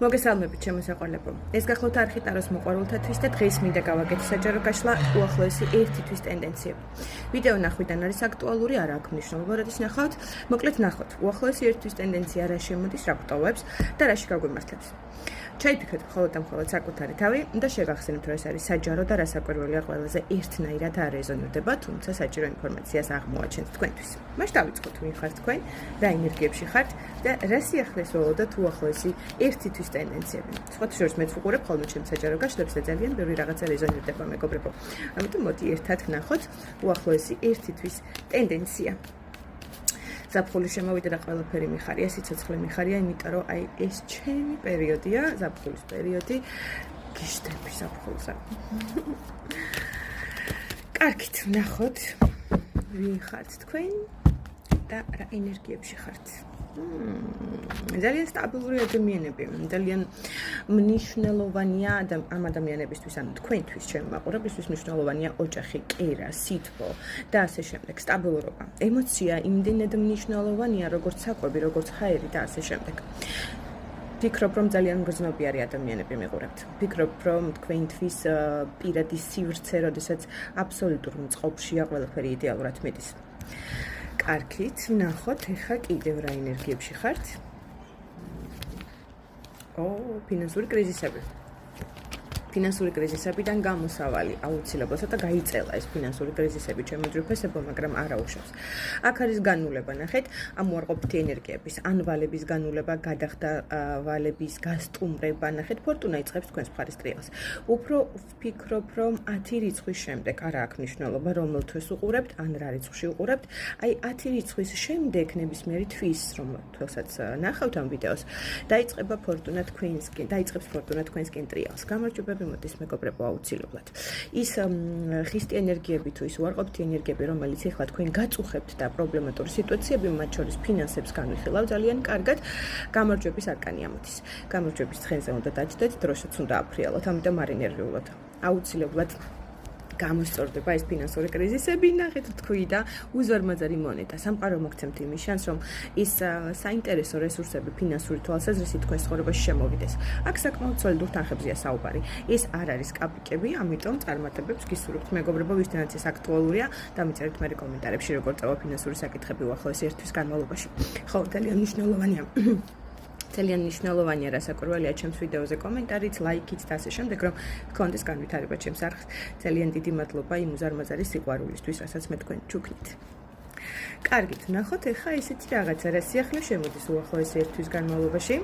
მოგესალმებით შემოსაყოლებო. ეს გახლავთ არხი ტაროს მოყვარულთათვის და დღეს მინდა გავაკეთო საჯარო გაშლა უახლოესი ერთი თვის ტენდენციები. ვიდეო ნახვიდან არის აქტუალური, არა აქვს მნიშვნელობა, როდის ნახავთ. მოკლედ ნახოთ, უახლოესი ერთი თვის ტენდენცია რა შემოდის, რა გვტოვებს და რაში გაგვიმართლებს. ჩაიფიქრეთ მხოლოდ და მხოლოდ საკუთარი თავი და შეგახსენებთ, რომ ეს არის საჯარო და რასაკვირველია ყველაზე ერთნაირად არ რეზონირდება, თუმცა საჭირო ინფორმაციას აღმოაჩენთ თქვენთვის. მაშ დავიწყოთ, ვინ ხართ თქვენ, რა ენერგიებში ხართ და რა სიახლეს ველოდათ უახლოესი ერთი თვის ტენდენციები. სხვათა შორის მეც ვუყურებ ხოლმე ჩემს საჯარო გაშლებს და ძალიან ბევრი რაღაცა რეზონირდება მეგობრებო. ამიტომ მოდი ერთად ვნახოთ უახლოესი ერთი თვის ტენდენცია. ზაფხული შემოვიდა და ყველაფერი მიხარია, სიცოცხლე მიხარია, იმიტომ რომ აი ეს ჩემი პერიოდია, ზაფხულის პერიოდი, გიშდები ზაფხულზე. კარგით, ვნახოთ, ვინ ხართ თქვენ და რა ენერგიებში ხართ. ძალიან სტაბილური ადამიანები, ძალიან მნიშვნელოვანია ამ ადამიანებისთვის, ანუ თქვენთვის, ჩემი მაყურებლისთვის მნიშვნელოვანია ოჯახი, კერა, სითბო და ასე შემდეგ, სტაბილურობა. ემოცია იმდენად მნიშვნელოვანია, როგორც საკვები, როგორც ჰაერი და ასე შემდეგ. ფიქრობ, რომ ძალიან გრძნობი არის ადამიანები მიყურებთ. ფიქრობ, რომ თქვენთვის პირადი სივრცე, როდესაც აბსოლუტურ მწყობრშია ყველაფერი იდეალურად მიდის. კარგით, ვნახოთ, ეხლა კიდევ რა ენერგიებში ხართ. ფინანსური კრიზისები. ფინანსური კრიზისებიდან გამოსავალი აუცილებლად ცოტა გაიწელა ეს ფინანსური კრიზისები ჩემო ძრუფესებო, მაგრამ არა უშავს. აქ არის განულება, ნახეთ, ამ უარყოფითი ენერგიების, ან ვალების განულება, გადახდა ვალების გასტუმრება, ნახეთ, ფორტუნა იწყებს თქვენს მხარეს ტრიალს. უფრო ვფიქრობ, რომ 10 რიცხვის შემდეგ, არა აქვს მნიშვნელობა, რომელ თვეს უყურებთ, ან რა რიცხვში უყურებთ, აი 10 რიცხვის შემდეგ ნებისმიერი თვის, რომელსაც ნახავთ ამ ვიდეოს, დაიწყება ფორტუნა თქვენსკენ, დაიწყებს ფორტუნა თქვენსკენ ტრიალს. გამარჯვება მოდის მეგობრებო აუცილებლად. ის ხისტი ენერგიები თუ ის უარყოფითი ენერგიები, რომელიც ეხლა თქვენ გაწუხებთ და პრობლემატური სიტუაციები, მათ შორის ფინანსებს განვიხილავ ძალიან კარგად, გამარჯვების არკანი ამოდის. გამარჯვების ცხენზე უნდა დაჯდეთ, დროშაც უნდა აფრიალოთ, ამიტომ არ ინერვიულოთ. აუცილებლად გამოსწორდება ეს ფინანსური კრიზისები, ნახეთ თქვი და უზარმაზარი მონეტა. სამყარო მოგცემთ იმის შანსს, რომ ის საინტერესო რესურსები ფინანსური თვალსაზრისით თქვენს ცხოვრებაში შემოვიდეს. აქ საკმაოდ სოლიდურ თანხებზეა საუბარი. ეს არ არის კაპიკები, ამიტომ წარმატებებს გისურვებთ მეგობრებო, ვისთანაც ეს აქტუალურია, დამიწერეთ მე კომენტარებში, როგორ წავა ფინანსური საკითხები უახლოესი ერთ თვის განმავლობაში. ხო, ძალიან მნიშვნელოვანია. ძალიან მნიშვნელოვანია რასაკვირველია ჩემს ვიდეოზე კომენტარით, ლაიქით და ასე შემდეგ, რომ გქონდეს განვითარება ჩემს არხს. ძალიან დიდი მადლობა იმ უზარმაზარი სიყვარულისთვის, რასაც მე თქვენ ჩუქნით. კარგით, ნახოთ ეხლა ესეთი რაღაცა, რა სიახლე შემოდის უახლოესი ერთ თვის განმავლობაში.